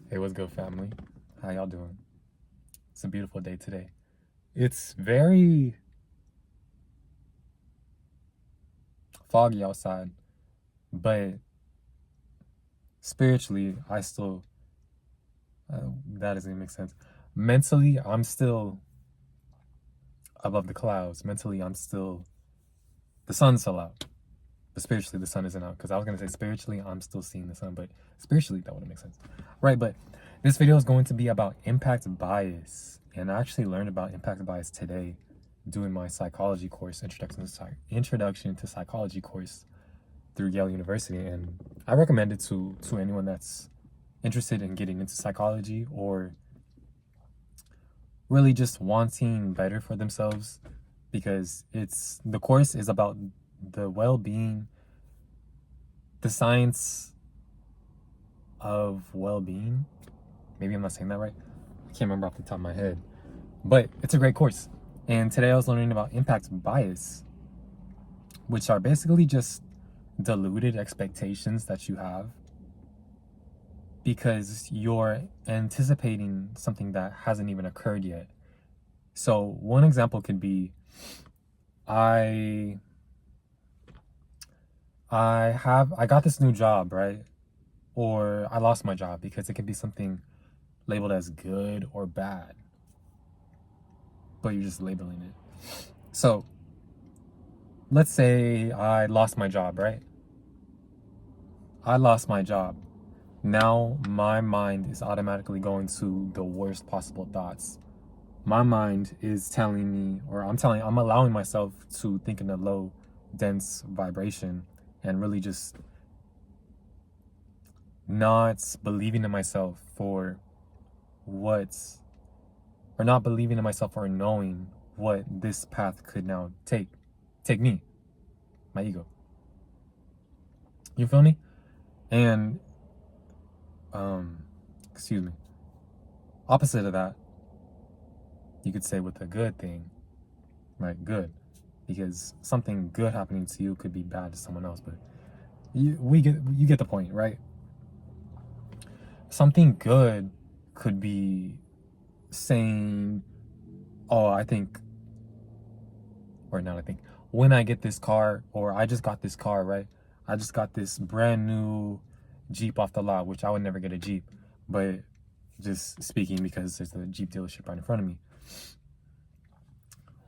Hey, what's good, family? How y'all doing? It's a beautiful day today. It's very foggy outside, but spiritually, that doesn't make sense. Mentally, I'm still above the clouds. Mentally, the sun's still out. But spiritually, the sun isn't out. Because I was going to say spiritually, I'm still seeing the sun, but spiritually, that wouldn't make sense. Right, but this video is going to be about impact bias. And I actually learned about impact bias today doing my psychology course, Introduction to Psychology course through Yale University. And I recommend it to anyone that's interested in getting into psychology or really just wanting better for themselves, because the course is about the well-being, the science of well-being. Maybe I'm not saying that right. I can't remember off the top of my head, but it's a great course. And today I was learning about impact bias, which are basically just deluded expectations that you have because you're anticipating something that hasn't even occurred yet. So one example could be I I got this new job, right? Or I lost my job, because it could be something labeled as good or bad, but you're just labeling it. So let's say I lost my job, right? I lost my job. Now my mind is automatically going to the worst possible thoughts. My mind is telling me, or I'm allowing myself to think in a low, dense vibration and really just not believing in myself for what's, or not believing in myself or knowing what this path could now take me, my ego. You feel me? And, excuse me. Opposite of that, you could say with a good thing, right? Good. Because something good happening to you could be bad to someone else, but you get the point, right? Something good could be saying, oh, I think, or not I think, when I get this car, or I just got this car, right? I just got this brand new Jeep off the lot, which I would never get a Jeep, but just speaking because there's a Jeep dealership right in front of me.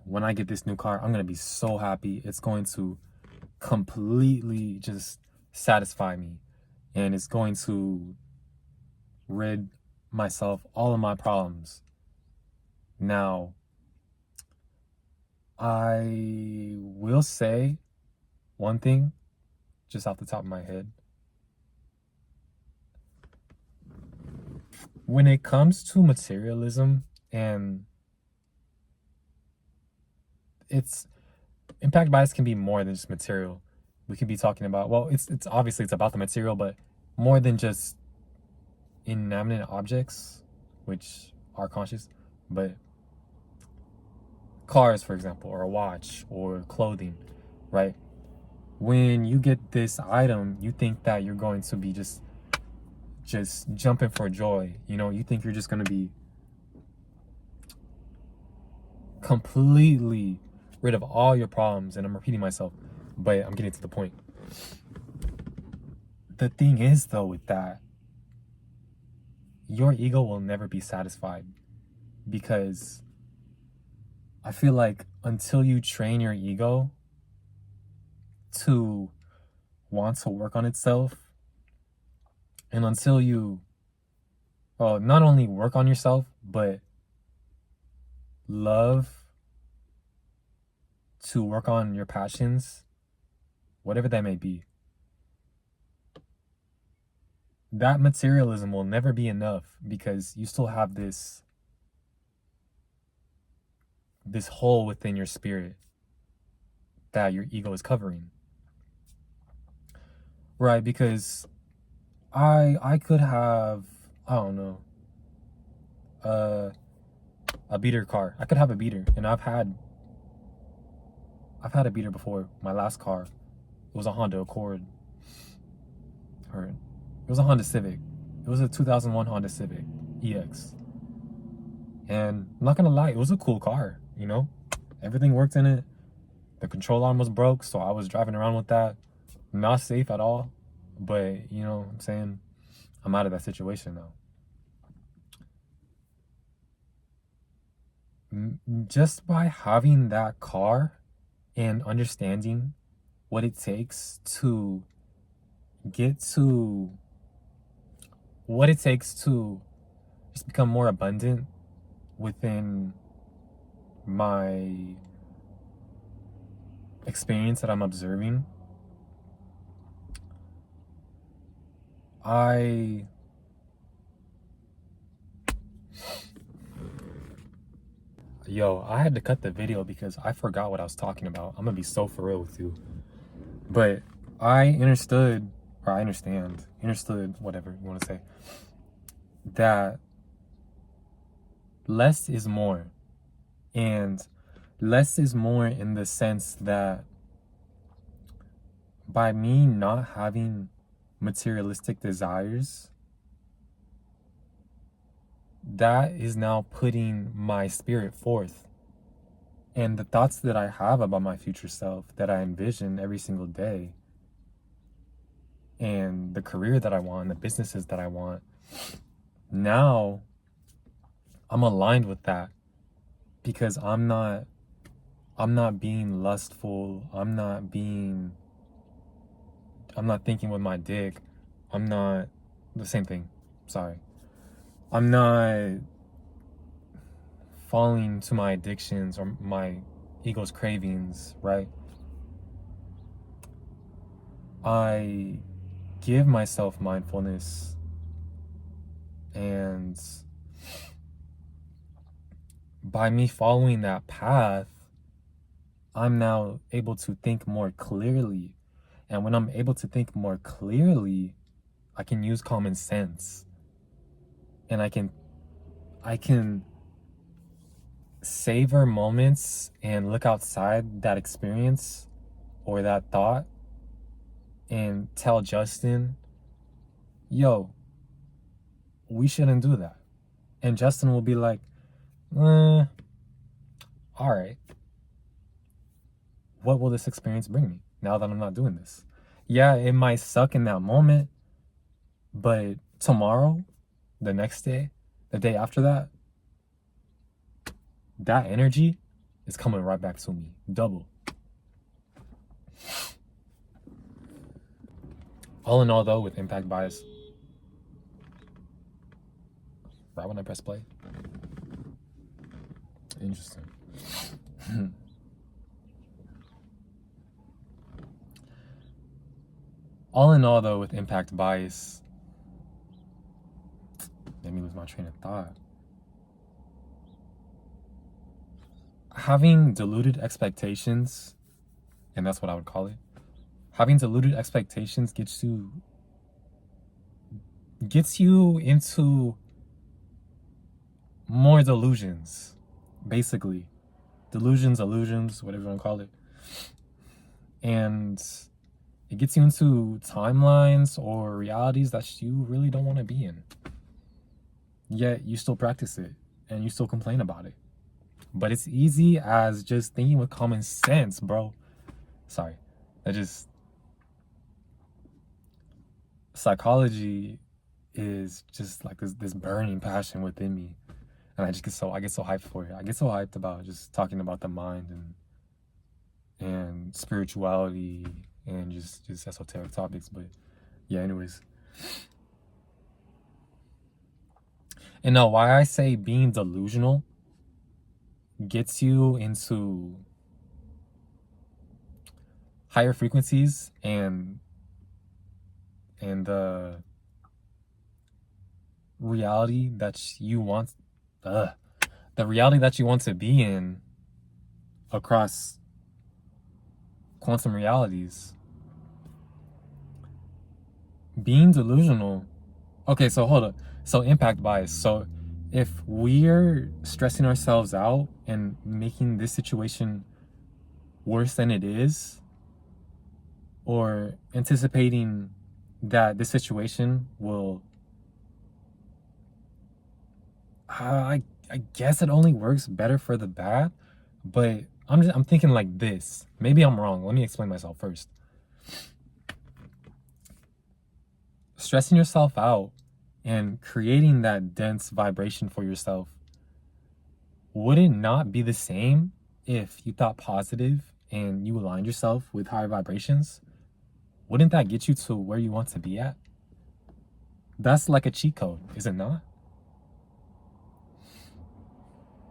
When I get this new car, I'm going to be so happy. It's going to completely just satisfy me, and it's going to rid myself all of my problems. Now, I will say one thing just off the top of my head. When it comes to materialism, and it's impact bias can be more than just material. We could be talking about, well, it's obviously it's about the material, but more than just inanimate objects, which are conscious, but cars, for example, or a watch or clothing, right? When you get this item, you think that you're going to be just jumping for joy. You think you're just going to be completely rid of all your problems. And I'm repeating myself, but I'm getting to the point. The thing is, though, with that, your ego will never be satisfied, because I feel like until you train your ego to want to work on itself, and until you, well, not only work on yourself, but love to work on your passions, whatever that may be, that materialism will never be enough, because you still have this hole within your spirit that your ego is covering. Right? Because I could have, I don't know, a beater car. I could have a beater, and I've had a beater before. My last car, it was a Honda Accord, or it was a Honda Civic. It It was a 2001 Honda Civic EX. And I'm not gonna lie, it was a cool car, you know? Everything worked in it. The control arm was broke, so I was driving around with that. Not safe at all. But, you know what I'm saying? I'm out of that situation now. Just by having that car and understanding what it takes to get to what it takes to just become more abundant within my experience that I'm observing, I had to cut the video because I forgot what I was talking about. I'm gonna be so for real with you. But I understood, whatever you want to say, that less is more. And less is more in the sense that by me not having materialistic desires, that is now putting my spirit forth. And the thoughts that I have about my future self, that I envision every single day, and the career that I want, the businesses that I want, now I'm aligned with that because I'm not being lustful. I'm not thinking with my dick. I'm not the same thing. Sorry. I'm not falling to my addictions or my ego's cravings, right? I give myself mindfulness, and by me following that path, I'm now able to think more clearly. And when I'm able to think more clearly, I can use common sense. And I can savor moments and look outside that experience or that thought and tell Justin, yo, we shouldn't do that. And Justin will be like, all right. What will this experience bring me now that I'm not doing this? Yeah, it might suck in that moment, but tomorrow, the next day, the day after that, that energy is coming right back to me, double. All in all, though, with impact bias, right when I press play. Interesting. All in all, though, with impact bias, made me lose my train of thought. Having deluded expectations, and that's what I would call it. Having deluded expectations gets you into more delusions, basically. Delusions, illusions, whatever you want to call it. And it gets you into timelines or realities that you really don't want to be in. Yet you still practice it and you still complain about it. But it's easy as just thinking with common sense, bro. Sorry. Psychology is just like this burning passion within me. And I get so hyped for it. I get so hyped about just talking about the mind and spirituality and just esoteric topics. But yeah, anyways. And now why I say being delusional gets you into higher frequencies and the reality that you want to be in across quantum realities. Being delusional. Okay, so hold up. So impact bias. So if we're stressing ourselves out and making this situation worse than it is, or anticipating that this situation will I guess it only works better for the bad, but I'm thinking like this. Maybe I'm wrong. Let me explain myself first. Stressing yourself out and creating that dense vibration for yourself, would it not be the same if you thought positive and you aligned yourself with higher vibrations? Wouldn't that get you to where you want to be at? That's like a cheat code, is it not?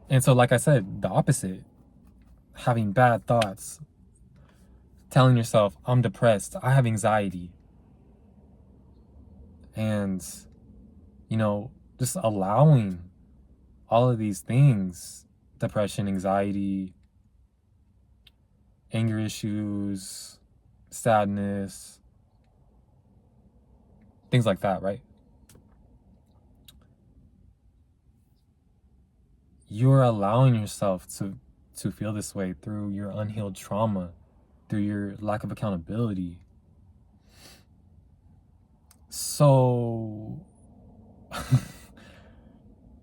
And so, like I said, the opposite, having bad thoughts, telling yourself, I'm depressed, I have anxiety, and, just allowing all of these things, depression, anxiety, anger issues, sadness, things like that, right? You're allowing yourself to feel this way through your unhealed trauma, through your lack of accountability. So,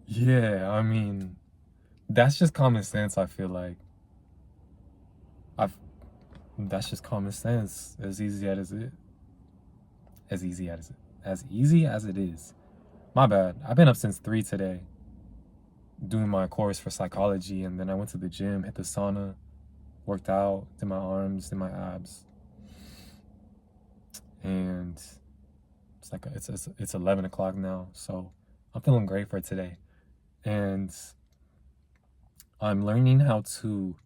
yeah, I mean, that's just common sense, I feel like. I've That's just common sense, as easy as it is. My bad. I've been up since 3 today doing my course for psychology, and then I went to the gym, hit the sauna, worked out, did my arms, did my abs. And it's like it's 11 o'clock now, so I'm feeling great for today. And I'm learning how to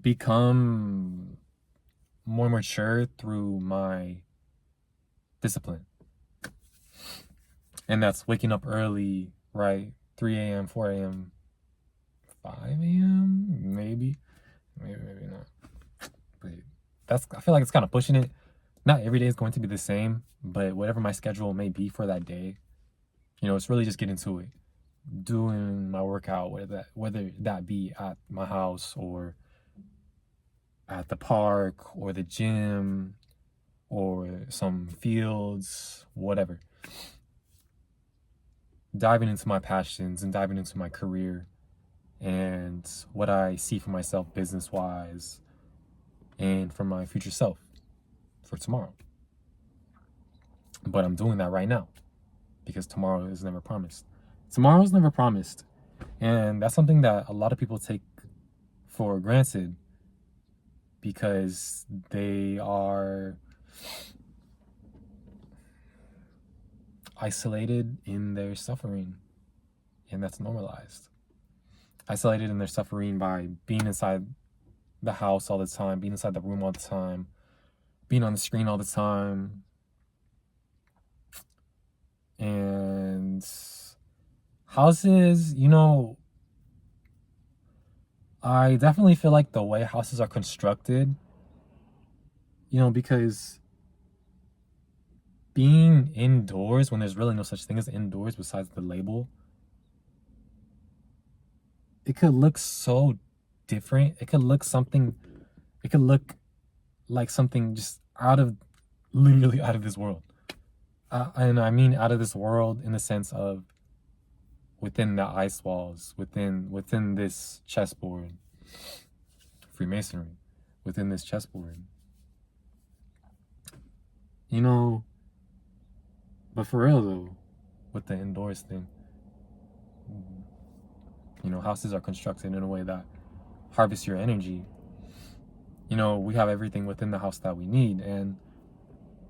become more mature through my discipline. And that's waking up early, right? 3 a.m., 4 a.m., 5 a.m., maybe not. But I feel like it's kind of pushing it. Not every day is going to be the same, but whatever my schedule may be for that day, it's really just getting to it. Doing my workout, whether that be at my house or at the park or the gym or some fields, whatever. Diving into my passions and diving into my career and what I see for myself business-wise and for my future self for tomorrow. But I'm doing that right now because tomorrow is never promised. Tomorrow's never promised. And that's something that a lot of people take for granted because they are isolated in their suffering, and that's normalized. Isolated in their suffering by being inside the house all the time, being inside the room all the time, being on the screen all the time. And houses, I definitely feel like the way houses are constructed, because being indoors when there's really no such thing as indoors besides the label, it could look so different. It could look like something just literally out of this world. And I mean out of this world in the sense of within the ice walls, within this chessboard, Freemasonry, within this chessboard. But for real though, with the indoors thing, houses are constructed in a way that harvests your energy. We have everything within the house that we need, and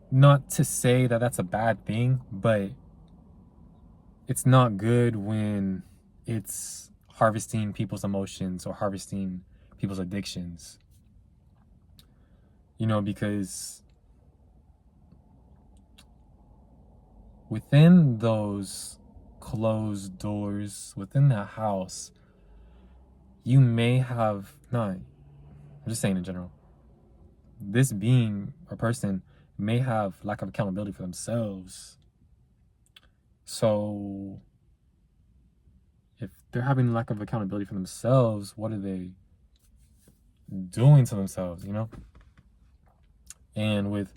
not to say that that's a bad thing, but it's not good when it's harvesting people's emotions or harvesting people's addictions. Because within those closed doors, within that house, you may have, I'm just saying in general, this being or person may have lack of accountability for themselves. So if they're having lack of accountability for themselves, what are they doing to themselves, And with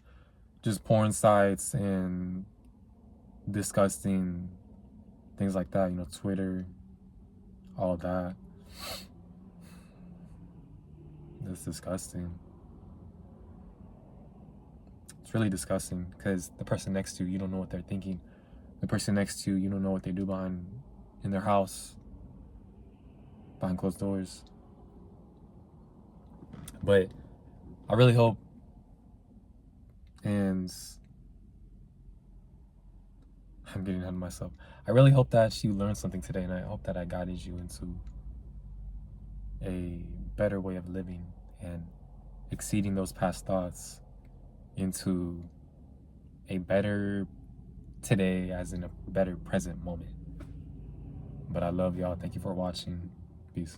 just porn sites and disgusting things like that, you know, Twitter, all that. It's disgusting. It's really disgusting because the person next to you, you don't know what they're thinking. The person next to you, you don't know what they do in their house, behind closed doors. But I really hope, and I'm getting ahead of myself. I really hope that you learned something today, and I hope that I guided you into a better way of living and exceeding those past thoughts into a better today, as in a better present moment. But I love y'all. Thank you for watching. Peace.